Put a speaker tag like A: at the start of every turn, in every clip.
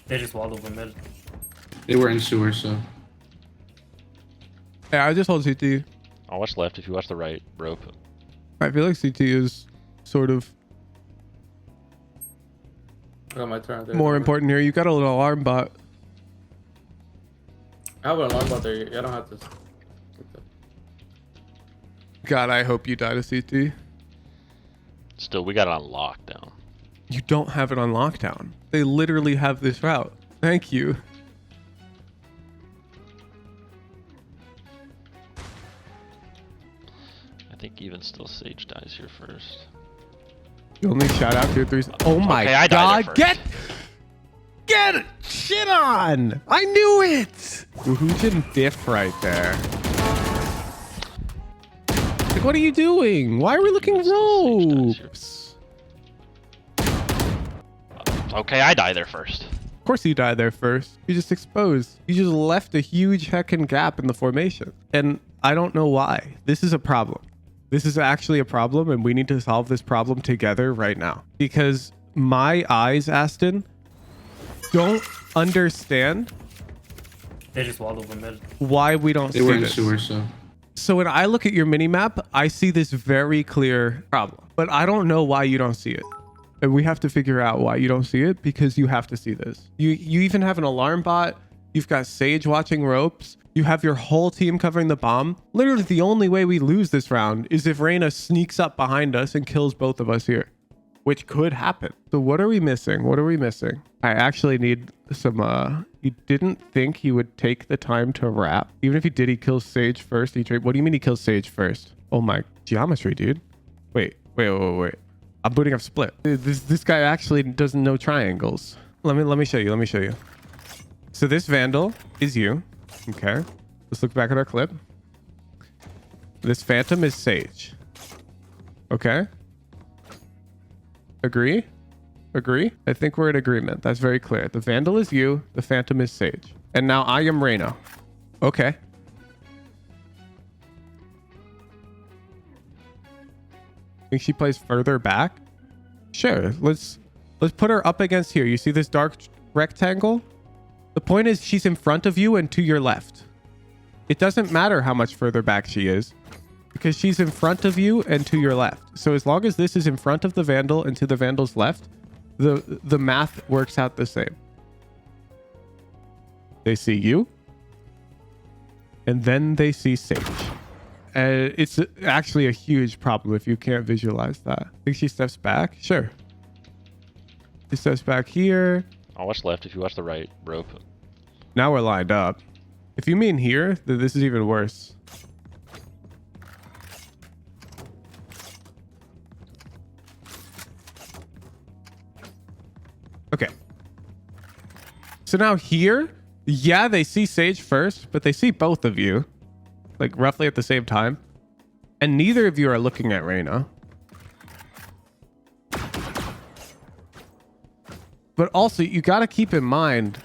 A: They just walled over mid.
B: They were in sewer, so.
C: Yeah, I just hold CT.
D: I'll watch left if you watch the right. Rope.
C: I feel like CT is sort of
A: I got my turn there.
C: more important here. You got a little alarm bot.
A: I have an alarm bot there. I don't have to.
C: God, I hope you die to CT.
D: Still, we got it on lockdown.
C: You don't have it on lockdown. They literally have this route. Thank you.
D: I think even still Sage dies here first.
C: You only shout out tier 3s. Oh my
D: Okay, I died
C: god.
D: there
C: Get it! Shit on! I knew it! Woohoo diff right there. Like, what are you doing? Why are we looking ropes?
D: Okay, I die there first.
C: Of course you died there first. You just exposed. You just left a huge heckin' gap in the formation. And I don't know why. This is a problem. This is actually a problem, and we need to solve this problem together right now. Because my eyes, Aston, don't understand
A: They just walled over mid.
C: why we don't
B: They
C: see
B: were in
C: this.
B: sewer, so.
C: So when I look at your mini map, I see this very clear problem, but I don't know why you don't see it. And we have to figure out why you don't see it, because you have to see this. You even have an alarm bot. You've got Sage watching ropes. You have your whole team covering the bomb. Literally the only way we lose this round is if Reyna sneaks up behind us and kills both of us here, which could happen. So what are we missing? What are we missing? I actually need some, he didn't think he would take the time to wrap. Even if he did, he kills Sage first. What do you mean he kills Sage first? Oh my geometry, dude. Wait. I'm booting up split. This guy actually doesn't know triangles. Let me show you. So this Vandal is you. Okay. Let's look back at our clip. This Phantom is Sage. Okay. Agree? I think we're in agreement. That's very clear. The Vandal is you. The Phantom is Sage. And now I am Reyna. Okay. Think she plays further back? Sure. Let's put her up against here. You see this dark rectangle? The point is she's in front of you and to your left. It doesn't matter how much further back she is, because she's in front of you and to your left. So as long as this is in front of the Vandal and to the Vandal's left, the math works out the same. They see you, and then they see Sage. It's actually a huge problem if you can't visualize that. Think she steps back? Sure. She steps back here.
D: I'll watch left if you watch the right. Rope.
C: Now we're lined up. If you mean here, then this is even worse. Okay. So now here, yeah, they see Sage first, but they see both of you, like roughly at the same time. And neither of you are looking at Reyna. But also, you got to keep in mind,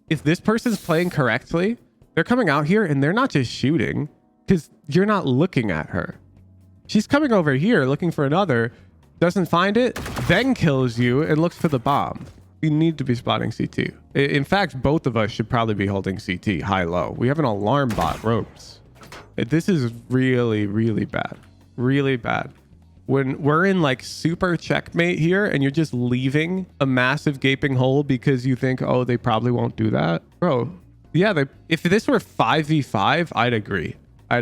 C: if this person's playing correctly, they're coming out here and they're not just shooting, because you're not looking at her. She's coming over here looking for another, doesn't find it, then kills you and looks for the bomb. You need to be spotting CT. In fact, both of us should probably be holding CT high-low. We have an alarm bot ropes. This is really, really bad. Really bad. When we're in like super checkmate here and you're just leaving a massive gaping hole because you think, oh, they probably won't do that. Bro, yeah, if this were 5v5, I'd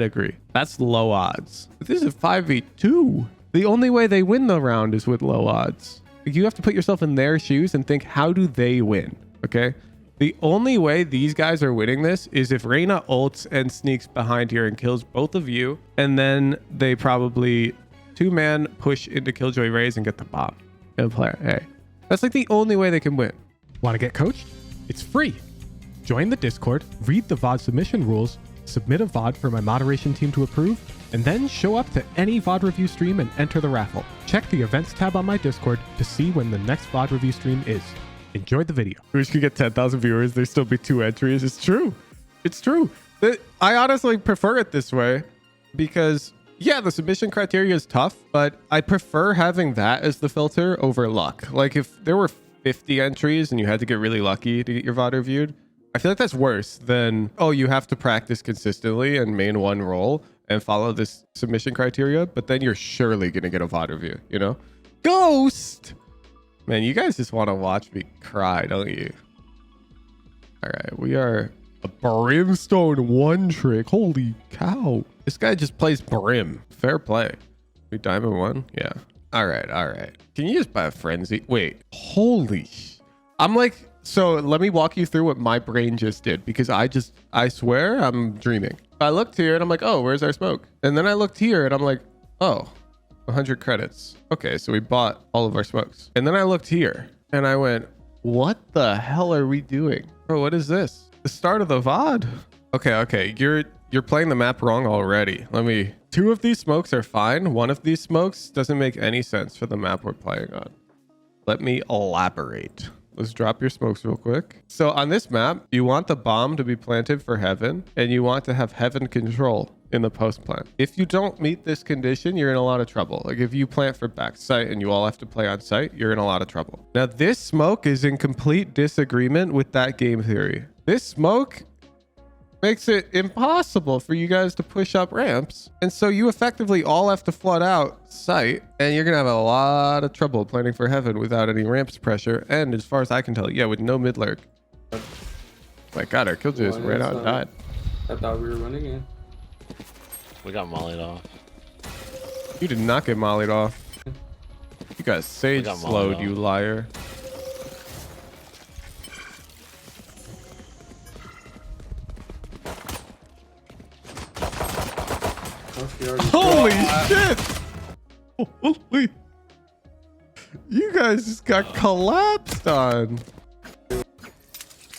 C: agree. That's low odds. But this is 5v2. The only way they win the round is with low odds. You have to put yourself in their shoes and think, how do they win? Okay. The only way these guys are winning this is if Reyna ults and sneaks behind here and kills both of you. And then they probably two-man push into Killjoy Rays and get the bomb and play A. That's like the only way they can win.
E: Want to get coached? It's free. Join the Discord, read the VOD submission rules, submit a VOD for my moderation team to approve, and then show up to any VOD review stream and enter the raffle. Check the events tab on my Discord to see when the next VOD review stream is. Enjoy the video.
C: We could get 10,000 viewers. There'd still be 2 entries. It's true. I honestly prefer it this way because, yeah, the submission criteria is tough, but I prefer having that as the filter over luck. Like if 50 entries and you had to get really lucky to get your VOD reviewed, I feel like that's worse than, oh, you have to practice consistently and main one role and follow this submission criteria, but then you're surely going to get a VOD review, you know? Ghost! Man, you guys just want to watch me cry, don't you? All right, we are a Brimstone one trick. Holy cow. This guy just plays Brim. Fair play. We diamond one? Yeah. All right, all right. Can you just buy a frenzy? Wait, holy I'm like, so let me walk you through what my brain just did, because I swear I'm dreaming. I looked here and I'm like, oh, where's our smoke? And then I looked here and I'm like, oh, 100 credits. Okay, so we bought all of our smokes. And then I looked here and I went, what the hell are we doing? Bro, what is this? The start of the VOD? Okay, you're playing the map wrong already. Two of these smokes are fine. One of these smokes doesn't make any sense for the map we're playing on. Let me elaborate. Let's drop your smokes real quick. So on this map, you want the bomb to be planted for heaven, and you want to have heaven control in the post plant. If you don't meet this condition, you're in a lot of trouble. Like if you plant for back site and you all have to play on site, you're in a lot of trouble. Now this smoke is in complete disagreement with that game theory. This smoke makes it impossible for you guys to push up ramps. And so you effectively all have to flood out site, and you're going to have a lot of trouble planning for heaven without any ramps pressure. And as far as I can tell, yeah, with no mid lurk. My God, our killjoy just ran out and died.
A: I thought we were running in.
D: We got mollied off.
C: You did not get mollied off. You got sage slowed, you liar. Holy shit! Holy! You guys just got collapsed on.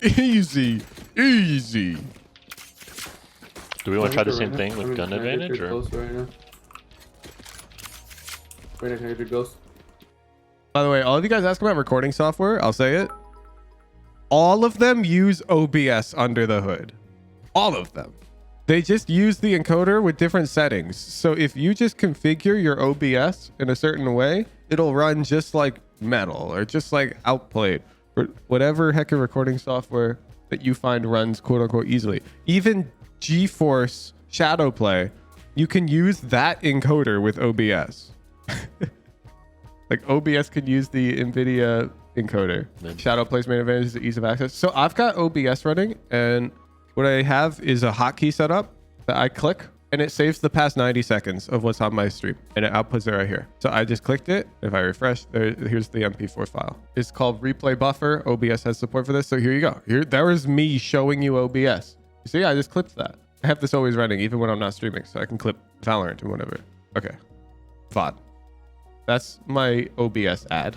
C: Easy, easy.
D: Do we want to try the same thing with gun advantage, or?
A: Right now, can I do ghost?
C: By the way, all of you guys ask about recording software. I'll say it. All of them use OBS under the hood. All of them. They just use the encoder with different settings. So if you just configure your OBS in a certain way, it'll run just like Metal or just like Outplayed or whatever heck of recording software that you find runs quote unquote easily. Even GeForce Shadowplay, you can use that encoder with OBS. Like OBS could use the NVIDIA encoder. Shadowplay's main advantage is the ease of access. So I've got OBS running, and what I have is a hotkey setup that I click, and it saves the past 90 seconds of what's on my stream, and it outputs it right here. So I just clicked it. If I refresh, here's the MP4 file. It's called Replay Buffer. OBS has support for this. So here you go. There was me showing you OBS. You see, I just clipped that. I have this always running, even when I'm not streaming, so I can clip Valorant and whatever. Okay. VOD. That's my OBS ad.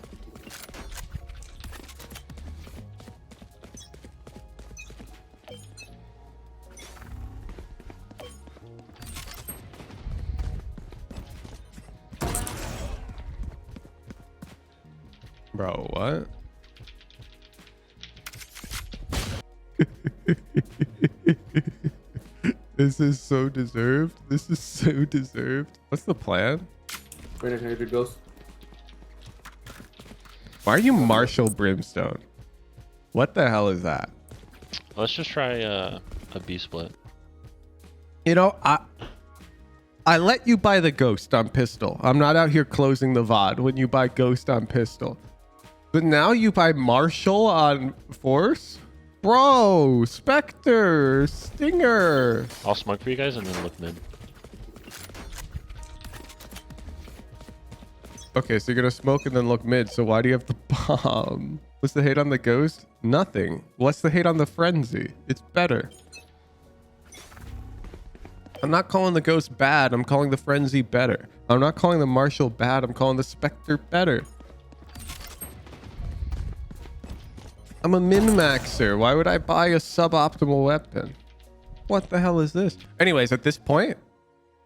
C: Bro, what? This is so deserved. This is so deserved. What's the plan?
A: Right now, can I do ghost?
C: Why are you Marshall Brimstone? What the hell is that?
D: Let's just try a B split.
C: You know, I let you buy the Ghost on pistol. I'm not out here closing the VOD when you buy Ghost on pistol. But now you buy Marshall on Force? Bro, Spectre, Stinger.
D: I'll smoke for you guys and then look mid.
C: Okay, so you're gonna smoke and then look mid. So why do you have the bomb? What's the hate on the Ghost? Nothing. What's the hate on the Frenzy? It's better. I'm not calling the Ghost bad. I'm calling the Frenzy better. I'm not calling the Marshall bad. I'm calling the Spectre better. I'm a min-maxer. Why would I buy a suboptimal weapon? What the hell is this? Anyways, at this point,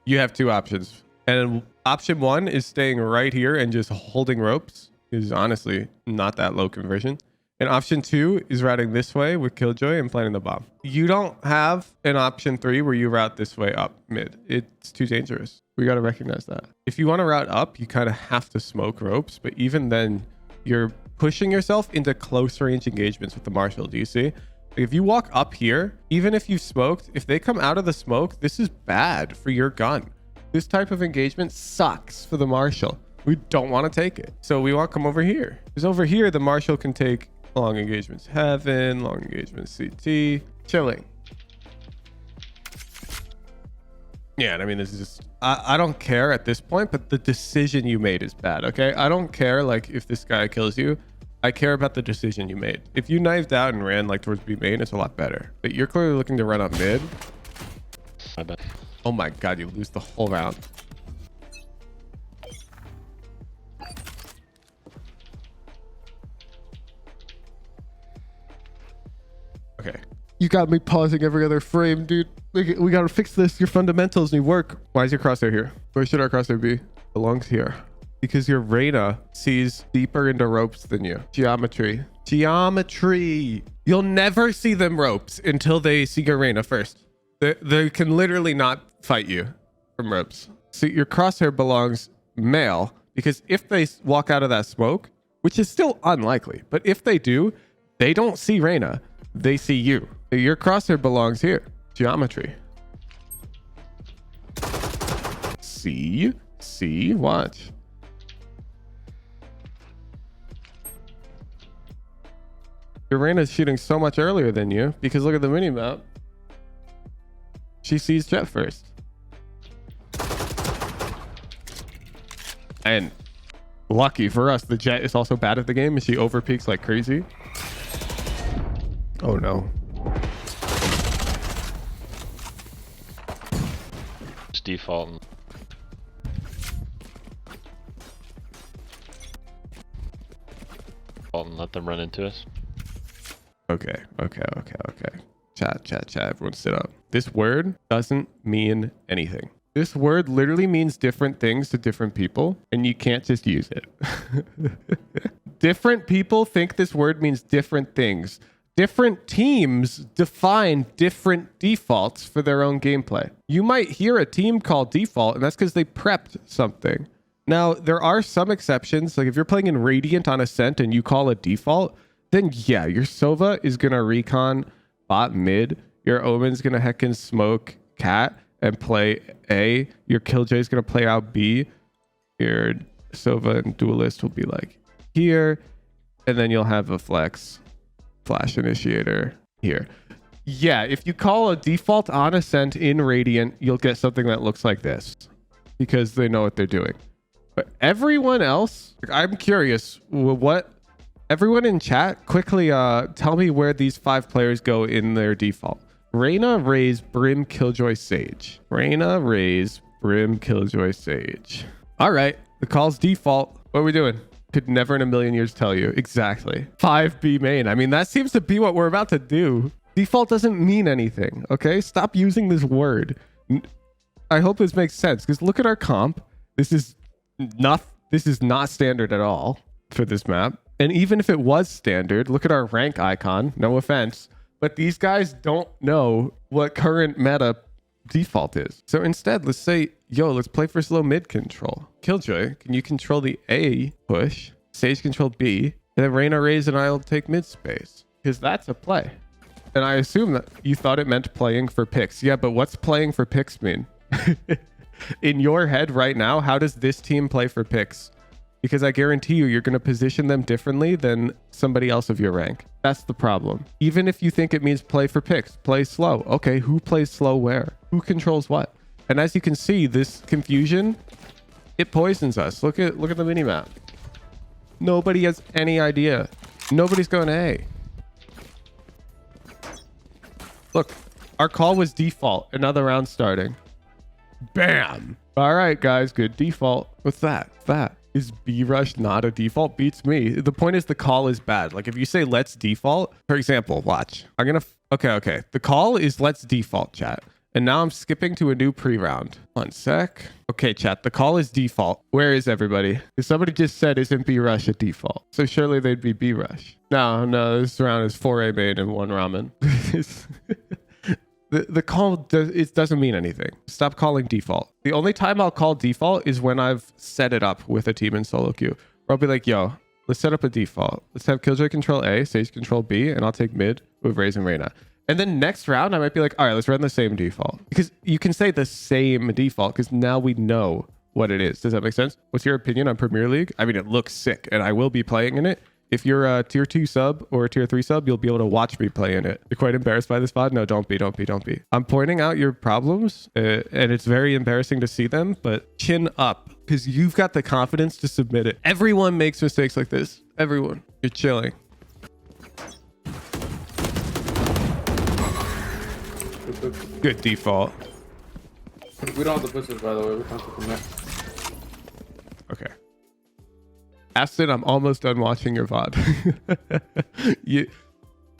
C: you have two options. And option one is staying right here and just holding ropes. Is honestly not that low conversion. And option two is routing this way with Killjoy and planting the bomb. You don't have an option three where you route this way up mid. It's too dangerous. We got to recognize that. If you want to route up, you kind of have to smoke ropes. But even then, you're pushing yourself into close range engagements with the Marshal. Do you see? If you walk up here, even if you've smoked, if they come out of the smoke, this is bad for your gun. This type of engagement sucks for the Marshal. We don't want to take it. So we want to come over here. Because over here, the Marshal can take long engagements heaven, long engagements CT, chilling. Yeah, and I mean, this is just, I don't care at this point, but the decision you made is bad, okay? I don't care, like, if this guy kills you. I care about the decision you made. If you knifed out and ran, like, towards B main, it's a lot better. But you're clearly looking to run up mid.
D: I bet.
C: Oh my god, you lose the whole round. Okay. You got me pausing every other frame, dude. We gotta fix this. Your fundamentals need work. Why is your crosshair here? Where should our crosshair be? Belongs here. Because your Reyna sees deeper into ropes than you. Geometry. Geometry. You'll never see them ropes until they see your Reyna first. They can literally not fight you from ropes. So your crosshair belongs male, because if they walk out of that smoke, which is still unlikely, but if they do, they don't see Reyna. They see you. Your crosshair belongs here. Geometry. See? Watch. Your Reyna's shooting so much earlier than you because look at the mini map. She sees Jet first. And lucky for us, the Jet is also bad at the game and she overpeaks like crazy. Oh no.
D: Just default. And let them run into us.
C: Okay. Chat. Everyone sit up. This word doesn't mean anything. This word literally means different things to different people, and you can't just use it. Different people think this word means different things. Different teams define different defaults for their own gameplay. You might hear a team call default, and that's because they prepped something. Now, there are some exceptions. Like if you're playing in Radiant on Ascent and you call a default, then yeah, your Sova is going to recon bot mid. Your Omen's going to heckin' smoke cat and play A. Your Killjoy is going to play out B. Your Sova and Duelist will be like here. And then you'll have a flash initiator here. Yeah, if you call a default on Ascent in Radiant, you'll get something that looks like this because they know what they're doing. But everyone else, I'm curious, what everyone in chat, quickly tell me where these 5 players go in their default. Reyna, Raze, Brim, Killjoy, Sage. Reyna, Raze, Brim, Killjoy, Sage. All right, the call's default. What are we doing? Could never in a million years tell you. Exactly. 5B main. I mean, that seems to be what we're about to do. Default doesn't mean anything, okay? Stop using this word. I hope this makes sense, because look at our comp. This is not standard at all for this map. And even if it was standard, look at our rank icon. No offense, but these guys don't know what current meta default is. So instead, let's say, yo, let's play for slow mid control. Killjoy, can you control the A push? Sage control B. And then Reyna, Raze, and I'll take mid space. Because that's a play. And I assume that you thought it meant playing for picks. Yeah, but what's playing for picks mean? In your head right now, how does this team play for picks? Because I guarantee you're going to position them differently than somebody else of your rank. That's the problem. Even if you think it means play for picks, play slow. Okay, who plays slow where? Who controls what? And as you can see, this confusion, it poisons us. Look at the minimap. Nobody has any idea. Nobody's going A. Look, our call was default. Another round starting. Bam. All right, guys, good default. What's that? Is B rush not a default? Beats me. The point is the call is bad. Like if you say let's default, for example, watch. Okay. The call is let's default, chat. And now I'm skipping to a new pre-round. 1 sec. Okay, chat, the call is default. Where is everybody? If somebody just said isn't B rush a default? So surely they'd be B rush. No, this round is 4A main and 1 ramen. The call doesn't mean anything. Stop calling default. The only time I'll call default is when I've set it up with a team in solo queue. Where I'll be like, yo, Let's set up a default. Let's have Killjoy control A, Sage control B, and I'll take mid with Raze and Reyna. And then next round, I might be like, all right, let's run the same default. Because you can say the same default because now we know what it is. Does that make sense? What's your opinion on Premier League? I mean, it looks sick and I will be playing in it. If you're a tier 2 sub or a tier 3 sub, you'll be able to watch me play in it. You're quite embarrassed by this VOD? No, don't be. I'm pointing out your problems and it's very embarrassing to see them, but chin up because you've got the confidence to submit it. Everyone makes mistakes like this. Everyone. You're chilling. Good default.
A: We don't have the pushes, by the way. We don't have to connect.
C: Okay. Aston, I'm almost done watching your VOD.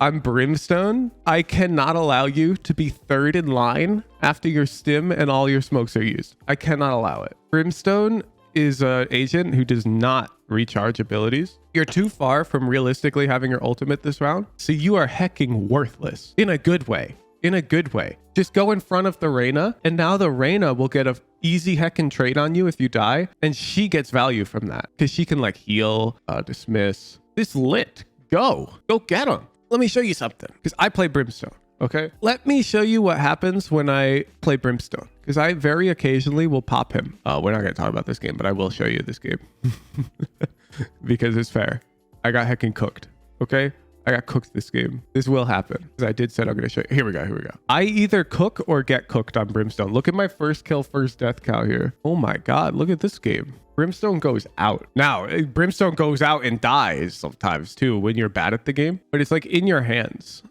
C: I'm Brimstone. I cannot allow you to be third in line after your stim and all your smokes are used. I cannot allow it. Brimstone is an agent who does not recharge abilities. You're too far from realistically having your ultimate this round, so you are hecking worthless in a good way. In a good way. Just go in front of the Reyna, and now the Reyna will get a easy heckin' trade on you if you die, and she gets value from that because she can like heal, dismiss. This lit. Go get him. Let me show you something because I play Brimstone. Okay, let me show you what happens when I play Brimstone because I very occasionally will pop him. We're not gonna talk about this game, but I will show you this game because it's fair. I got heckin' cooked. Okay. I got cooked this game. This will happen. Because I did said I'm going to show you. Here we go. I either cook or get cooked on Brimstone. Look at my first kill, first death count here. Oh my God. Look at this game. Brimstone goes out. Now, Brimstone goes out and dies sometimes too when you're bad at the game. But it's like in your hands.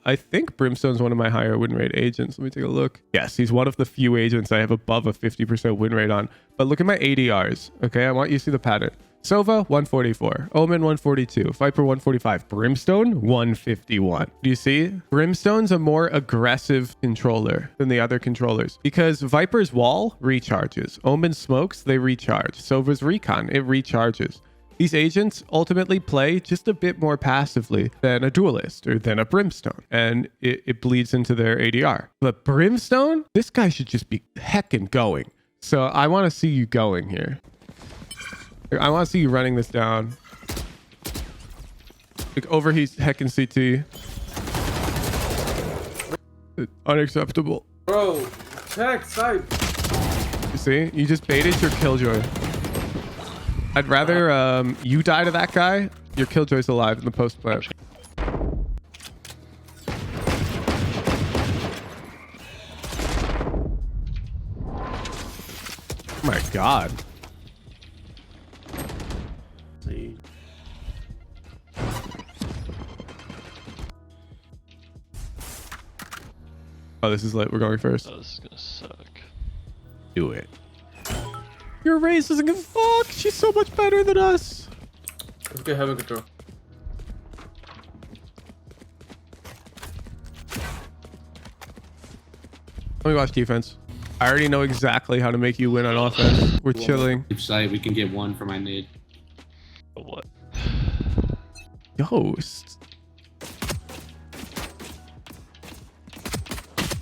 C: I think Brimstone's one of my higher win rate agents. Let me take a look. Yes, he's one of the few agents I have above a 50% win rate on. But look at my ADRs. Okay, I want you to see the pattern. Sova 144, Omen 142, Viper 145, Brimstone 151. Do you see? Brimstone's a more aggressive controller than the other controllers because Viper's wall recharges, Omen's smokes, they recharge, Sova's recon, it recharges. These agents ultimately play just a bit more passively than a duelist or than a Brimstone, and it bleeds into their ADR. But Brimstone, this guy should just be heckin' going. So I want to see you going here. I want to see you running this down. Like overheat heckin' CT. Unacceptable.
A: Bro, check side.
C: You see? You just baited your Killjoy. I'd rather you die to that guy. Your Killjoy's alive in the post plant. Oh my God. Oh, this is lit. We're going first.
D: Oh, this is gonna suck.
C: Do it. Your Raze doesn't give a fuck. She's so much better than us.
A: Let's get heaven control.
C: Let me watch defense. I already know exactly how to make you win on offense. We're chilling.
B: Each side, we can get one for my nade.
D: What?
C: Ghost.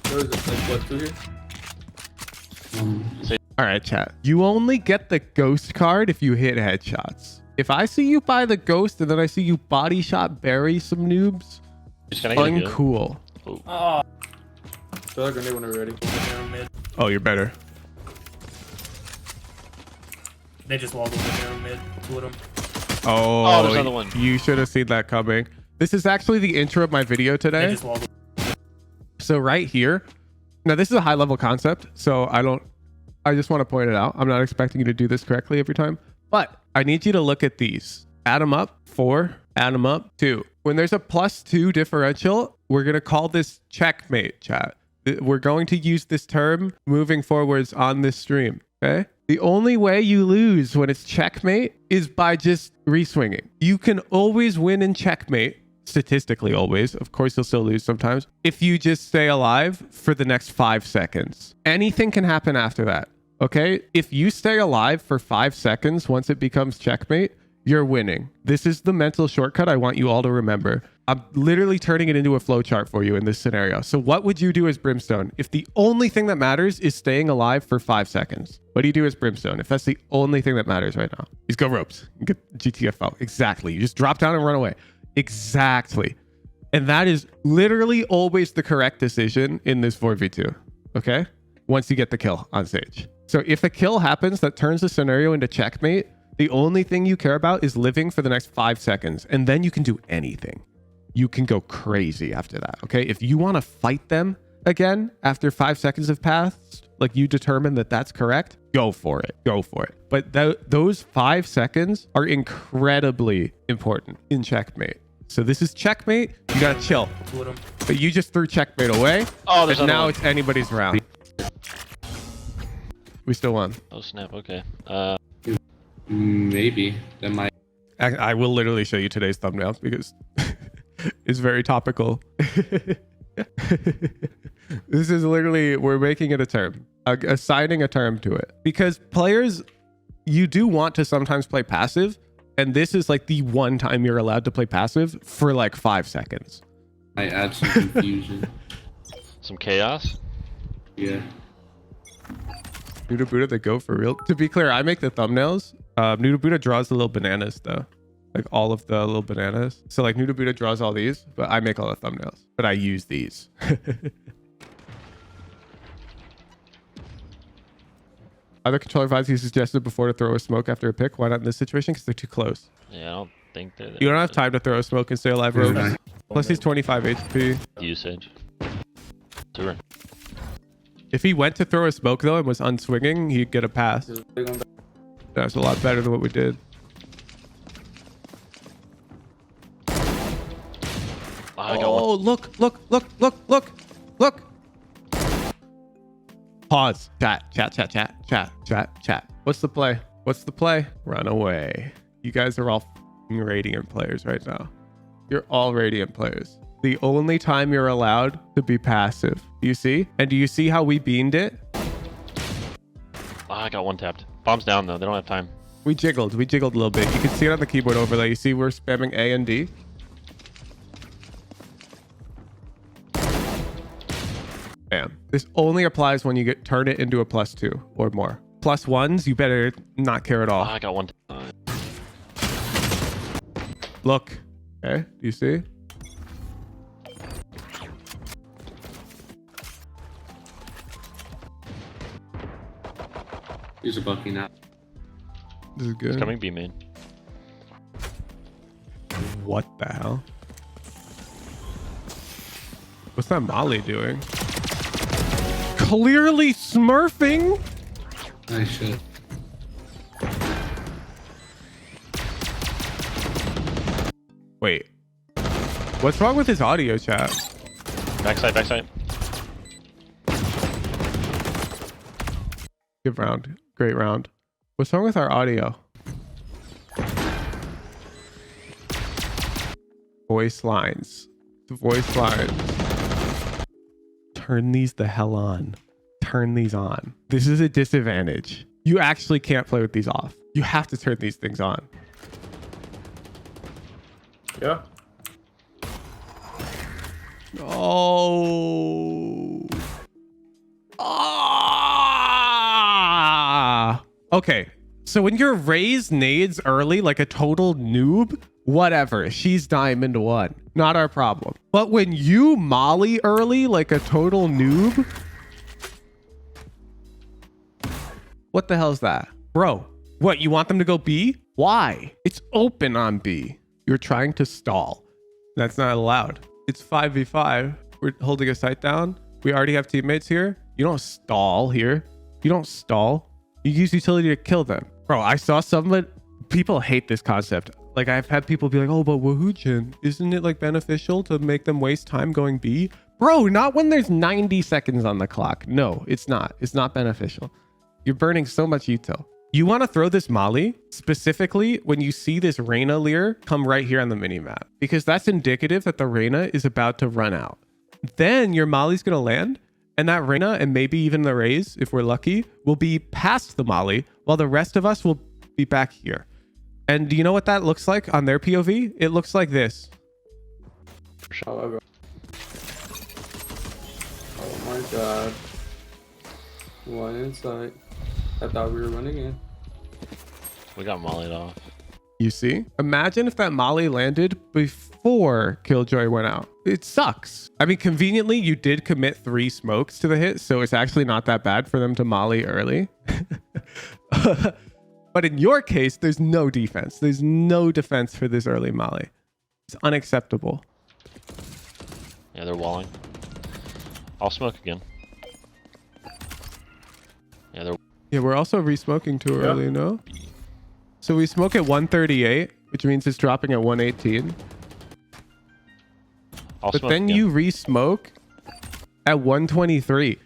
A: There was like what, 2 here?
C: All right, chat. You only get the ghost card if you hit headshots. If I see you buy the ghost and then I see you body shot bury some noobs,
D: Just gonna get a heal.
C: uncool.
D: Oh.
A: Throw a grenade whenever you're ready.
C: Oh, you're better.
F: They just walled over there mid. Two of them.
C: Oh,
D: there's another one.
C: You should have seen that coming. This is actually the intro of my video
F: They
C: today.
F: just walled.
C: So right here, now this is a high level concept. So I just want to point it out. I'm not expecting you to do this correctly every time, but I need you to look at these. Add them up, 4, add them up, 2. When there's a +2 differential, we're going to call this checkmate, chat. We're going to use this term moving forwards on this stream. Okay. The only way you lose when it's checkmate is by just reswinging. You can always win in checkmate. Statistically always, of course you'll still lose sometimes, if you just stay alive for the next 5 seconds. Anything can happen after that. Okay, if you stay alive for 5 seconds once it becomes checkmate, you're winning. This is the mental shortcut I want you all to remember. I'm literally turning it into a flowchart for you in this scenario. So what would you do as Brimstone if the only thing that matters is staying alive for 5 seconds? What do you do as Brimstone if that's the only thing that matters right now? You just go ropes. You get GTFO. Exactly. You just drop down and run away. Exactly. And that is literally always the correct decision in this 4v2. Okay? Once you get the kill on stage. So if a kill happens that turns the scenario into checkmate, the only thing you care about is living for the next 5 seconds. And then you can do anything. You can go crazy after that. Okay? If you want to fight them again after 5 seconds have passed, like you determine that that's correct, go for it. Go for it. But those 5 seconds are incredibly important in checkmate. So this is checkmate. You gotta chill. But you just threw checkmate away.
D: Oh, there's
C: now
D: one.
C: it's anybody's round. We still won.
D: Oh snap. Okay.
B: Maybe. That might.
C: I will literally show you today's thumbnail because it's very topical. This is literally, we're making it a term, assigning a term to it. Because players, you do want to sometimes play passive. And this is like the one time you're allowed to play passive for like 5 seconds.
B: I add some confusion.
D: Some chaos.
B: Yeah.
C: Nuda Buddha, they go for real. To be clear, I make the thumbnails. Nuda Buddha draws the little bananas though. Like all of the little bananas. So like Nuda Buddha draws all these, but I make all the thumbnails. But I use these. Other controller vibes you suggested before to throw a smoke after a pick. Why not in this situation? Because they're too close.
D: Yeah, I don't think they're there.
C: You don't have time to throw a smoke and stay alive,
B: Who's
C: Robes.
B: nine?
C: Plus he's 25 HP.
D: Usage. Tour.
C: If he went to throw a smoke though and was unswinging, he'd get a pass. That's a lot better than what we did.
D: I got one.
C: Oh, look. Pause. Chat. What's the play? Run away. You guys are all f***ing Radiant players right now. You're all Radiant players. The only time you're allowed to be passive. Do you see? And do you see how we beamed it?
D: I got one tapped. Bomb's down though. They don't have time.
C: We jiggled a little bit. You can see it on the keyboard overlay. You see we're spamming A and D. Bam. This only applies when you turn it into a +2 or more. +1s, you better not care at all.
D: I got one.
C: Look. Okay, do you see?
B: Here's a Bucky now.
C: This is good.
D: It's coming B main.
C: What the hell? What's that Molly doing? Clearly smurfing.
B: Nice shit.
C: Wait. What's wrong with his audio chat?
D: Backside.
C: Good round. Great round. What's wrong with our audio? Voice lines. Voice lines. Turn these the hell on. Turn these on. This is a disadvantage. You actually can't play with these off. You have to turn these things on.
A: Yeah.
C: Oh. Ah. Okay. So when you're raised nades early like a total noob, whatever. She's diamond 1. Not our problem. But when you molly early like a total noob, what the hell's that? Bro, what? You want them to go B? Why? It's open on B. You're trying to stall. That's not allowed. It's 5v5. We're holding a site down. We already have teammates here. You don't stall here. You don't stall. You use utility to kill them. Bro, I saw someone... People hate this concept. Like, I've had people be like, oh, but Wahoo-chan, isn't it like beneficial to make them waste time going B? Bro, not when there's 90 seconds on the clock. No, it's not. It's not beneficial. You're burning so much util. You want to throw this molly specifically when you see this Reyna Lear come right here on the minimap, because that's indicative that the Reyna is about to run out. Then your molly's going to land, and that Reyna, and maybe even the Raze, if we're lucky, will be past the molly, while the rest of us will be back here. And do you know what that looks like on their POV? It looks like this.
A: However. Oh my god. One inside. I thought we were running in.
D: We got mollied off.
C: You see? Imagine if that molly landed before Killjoy went out. It sucks. I mean, conveniently, you did commit 3 smokes to the hit, so it's actually not that bad for them to molly early. But in your case, there's no defense. There's no defense for this early molly. It's unacceptable.
D: Yeah, they're walling. I'll smoke again. Yeah, they're.
C: Yeah, we're also re-smoking too early, no? So we smoke at 138, which means it's dropping at 118.
D: I'll
C: But
D: smoke
C: then
D: again.
C: you re-smoke at 123,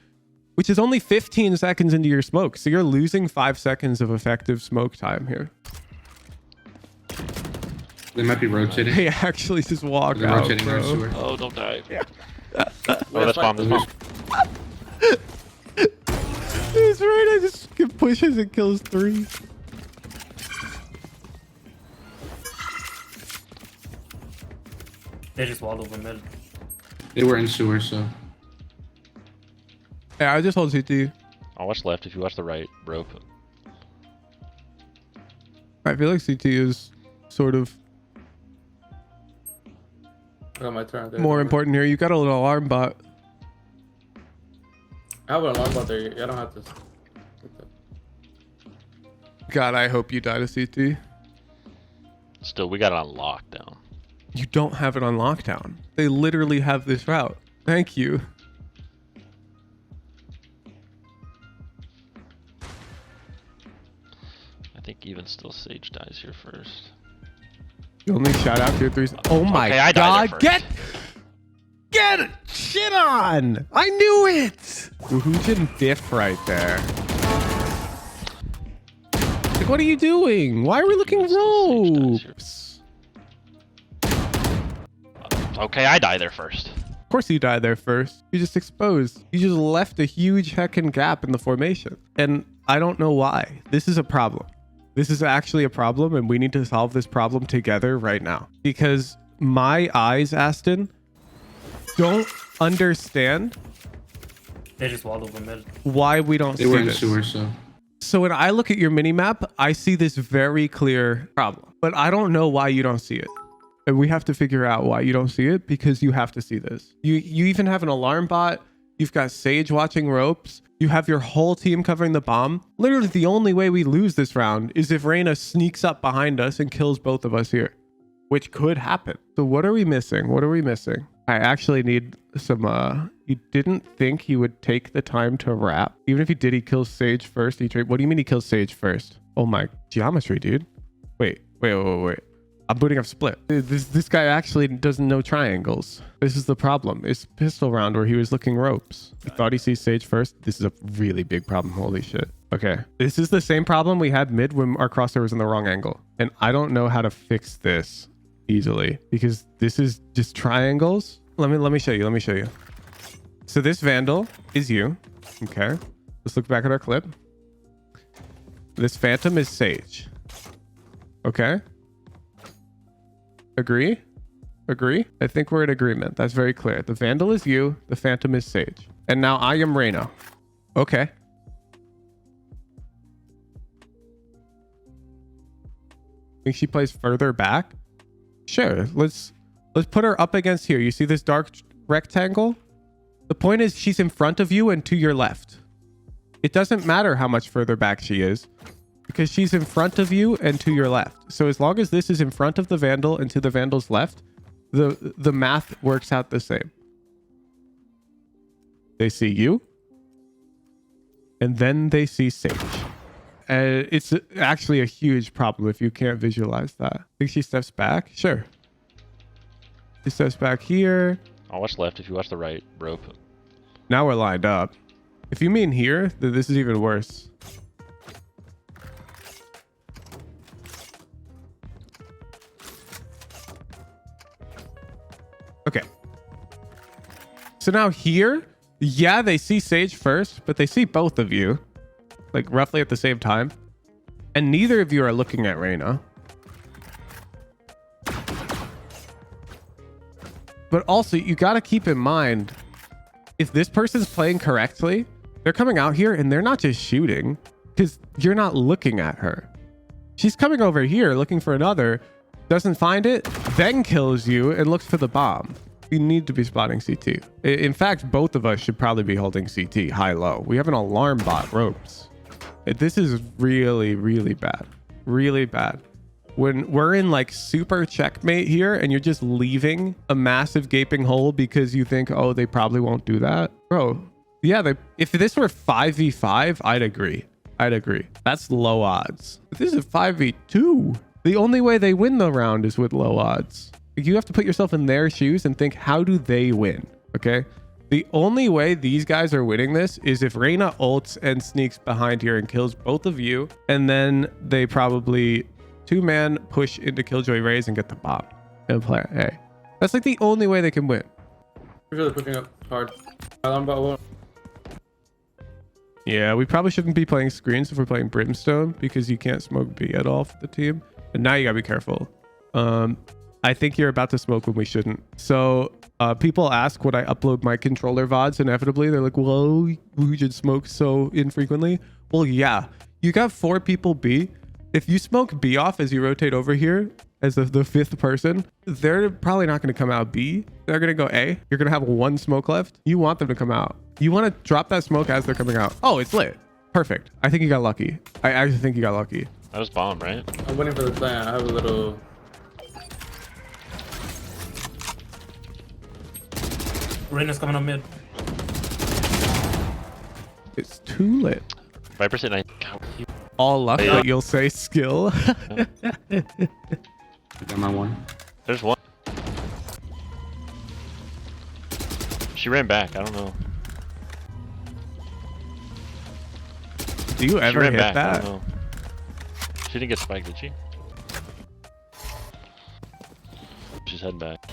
C: which is only 15 seconds into your smoke. So you're losing 5 seconds of effective smoke time here.
B: They might be rotating.
C: They actually just walk
B: They're
C: out,
B: rotating our
C: bro.
B: sewer.
D: Oh, don't die. Oh, that's bomb. That's bomb.
C: This Reyna just pushes and kills 3.
F: They just walled over mid.
B: They were in sewer, so.
C: Yeah, I just hold CT.
D: I'll watch left if you watch the right, rope.
C: I feel like CT is sort of
A: I got my turn. There.
C: more important here. You got a little alarm bot.
A: I have an alarm bot there. I don't have to.
C: God, I hope you die to CT.
D: Still, we got it on lockdown.
C: You don't have it on lockdown. They literally have this route. Thank you.
D: I think even still Sage dies here first.
C: You only shout out to your 3s. Oh my
D: Okay, I died
C: god.
D: there
C: Get it! Shit on! I knew it! Woohoojin diff right there. Like, what are you doing? Why are we looking
D: Even still Sage dies
C: ropes?
D: Okay, I die there first.
C: Of course you died there first. You just exposed. You just left a huge heckin' gap in the formation. And I don't know why. This is a problem. This is actually a problem, and we need to solve this problem together right now. Because my eyes, Aston, don't understand
F: They just walled over mid.
C: why we don't
B: They
C: see
B: were in
C: this.
B: sewer, so.
C: So when I look at your mini map, I see this very clear problem, but I don't know why you don't see it. And we have to figure out why you don't see it, because you have to see this. You even have an alarm bot. You've got Sage watching ropes. You have your whole team covering the bomb. Literally the only way we lose this round is if Reyna sneaks up behind us and kills both of us here, which could happen. So what are we missing? What are we missing? I actually need some, you didn't think he would take the time to wrap. Even if he did, he kills Sage first. What do you mean he kills Sage first? Oh my geometry, dude. Wait. I'm booting up split. This guy actually doesn't know triangles. This is the problem. It's pistol round where he was looking ropes. He thought he sees Sage first. This is a really big problem. Holy shit. Okay. This is the same problem we had mid when our crosshair was in the wrong angle. And I don't know how to fix this easily because this is just triangles. Let me show you. So this Vandal is you. Okay. Let's look back at our clip. This Phantom is Sage. Okay. Agree? I think we're in agreement. That's very clear. The Vandal is you. The Phantom is Sage. And now I am Reyna. Okay. Think she plays further back? Sure. Let's put her up against here. You see this dark rectangle? The point is she's in front of you and to your left. It doesn't matter how much further back she is, because she's in front of you and to your left. So as long as this is in front of the Vandal and to the Vandal's left, the math works out the same. They see you, and then they see Sage. It's actually a huge problem if you can't visualize that. Think she steps back? Sure. She steps back here.
D: I'll watch left if you watch the right, rope.
C: Now we're lined up. If you mean here, then this is even worse. Okay. So now here, yeah, they see Sage first, but they see both of you, like roughly at the same time. And neither of you are looking at Reyna. But also, you got to keep in mind, if this person's playing correctly, they're coming out here and they're not just shooting because you're not looking at her. She's coming over here looking for another, doesn't find it, then kills you and looks for the bomb. You need to be spotting CT. In fact, both of us should probably be holding CT high-low. We have an alarm bot ropes. This is really, really bad. Really bad. When we're in like super checkmate here and you're just leaving a massive gaping hole because you think, oh, they probably won't do that. Bro, yeah, if this were 5v5, I'd agree. I'd agree. That's low odds. But this is 5v2. The only way they win the round is with low odds. You have to put yourself in their shoes and think, how do they win? Okay. The only way these guys are winning this is if Reyna ults and sneaks behind here and kills both of you. And then they probably two-man push into Killjoy Rays and get the bomb and play A. That's like the only way they can win.
A: Really pushing up hard. Alarm bot won't.
C: Yeah, we probably shouldn't be playing screens if we're playing Brimstone because you can't smoke B at all for the team. And now you gotta be careful. I think you're about to smoke when we shouldn't. So people ask would I upload my controller VODs inevitably. They're like, well, we should smoke so infrequently. Well, yeah, you got 4 people B. If you smoke B off as you rotate over here as the 5th person, they're probably not going to come out B. They're going to go A. You're going to have 1 smoke left. You want them to come out. You want to drop that smoke as they're coming out. Oh, it's lit. Perfect. I think you got lucky. I actually think you got lucky.
D: I was bomb, right?
A: I'm waiting for the plan. I have a little.
F: Reyna's coming up mid.
C: It's too lit.
D: Viper said
C: All luck,
D: Yeah.
C: but you'll say skill.
B: I got my one.
D: there's one. She ran back. I don't know.
C: Do you
D: She
C: ever
D: ran
C: hit
D: back. I
C: that?
D: don't know. She didn't get spiked, did she? She's heading back.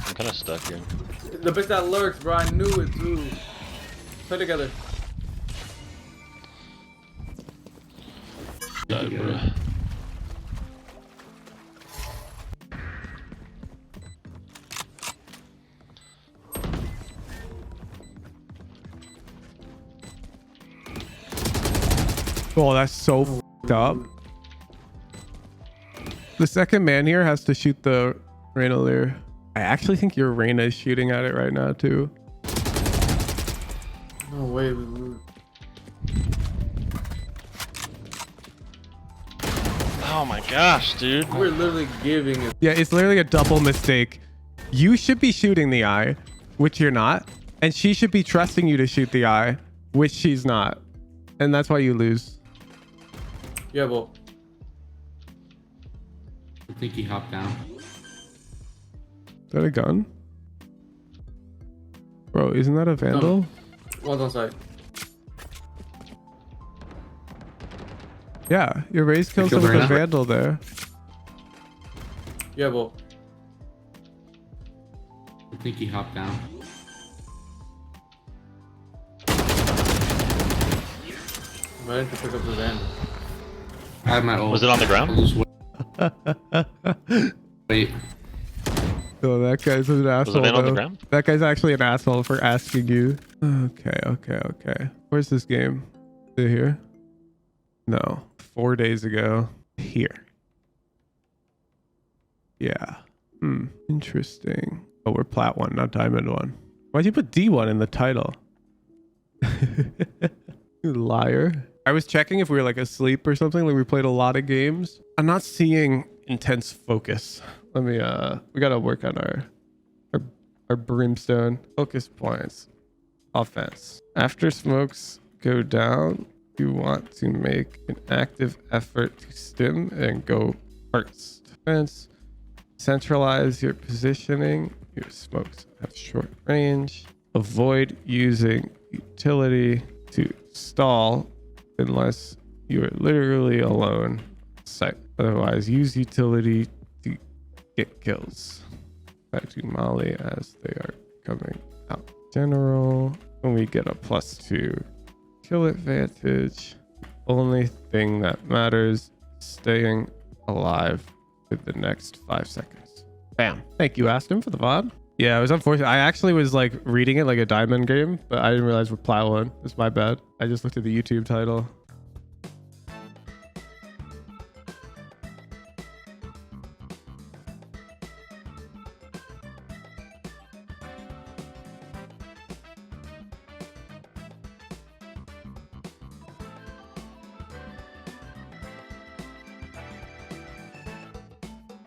D: I'm kind of stuck here.
A: The bitch that lurks, bro. I knew it too. Play together.
D: God, bro.
C: Oh, that's so f***ed up. The second man here has to shoot the Reyna Lear. I actually think your Reyna is shooting at it right now too.
A: No way.
D: Oh my gosh, dude.
A: We're literally giving it.
C: Yeah, it's literally a double mistake. You should be shooting the eye, which you're not. And she should be trusting you to shoot the eye, which she's not. And that's why you lose.
A: Yeah, but
B: I think he hopped down.
C: Is that a gun? Bro, isn't that a Vandal?
A: one's on site.
C: Yeah, your raise kills
B: killed
C: him with a
B: Reyna?
C: Vandal there.
A: Yeah, but
B: I think he hopped down.
A: I didn't pick up the van.
B: I have my ult.
D: Was it on the ground?
B: I'll just wait.
C: Oh, that guy's an asshole.
D: Was the van on the
C: though.
D: ground?
C: That guy's actually an asshole for asking you. Okay. Where's this game? Is it here? No. 4 days ago. Here. Yeah. Interesting. Oh, we're plat 1, not diamond 1. Why'd you put D1 in the title? You liar. I was checking if we were like asleep or something. Like we played a lot of games. I'm not seeing intense focus. Let me we gotta work on our brimstone focus points. Offense. After smokes go down, you want to make an active effort to stim and go first. Defense. Centralize your positioning. Your smokes have short range. Avoid using utility to stall unless you are literally alone on site. Otherwise, use utility to get kills. Affecting Molly as they are coming out. General, and we get a +2 kill advantage. Only thing that matters, staying alive for the next 5 seconds. Bam. Thank you, Aston, for the VOD. Yeah, it was unfortunate. I actually was like reading it like a diamond game, but I didn't realize we're plat 1. It's my bad. I just looked at the YouTube title.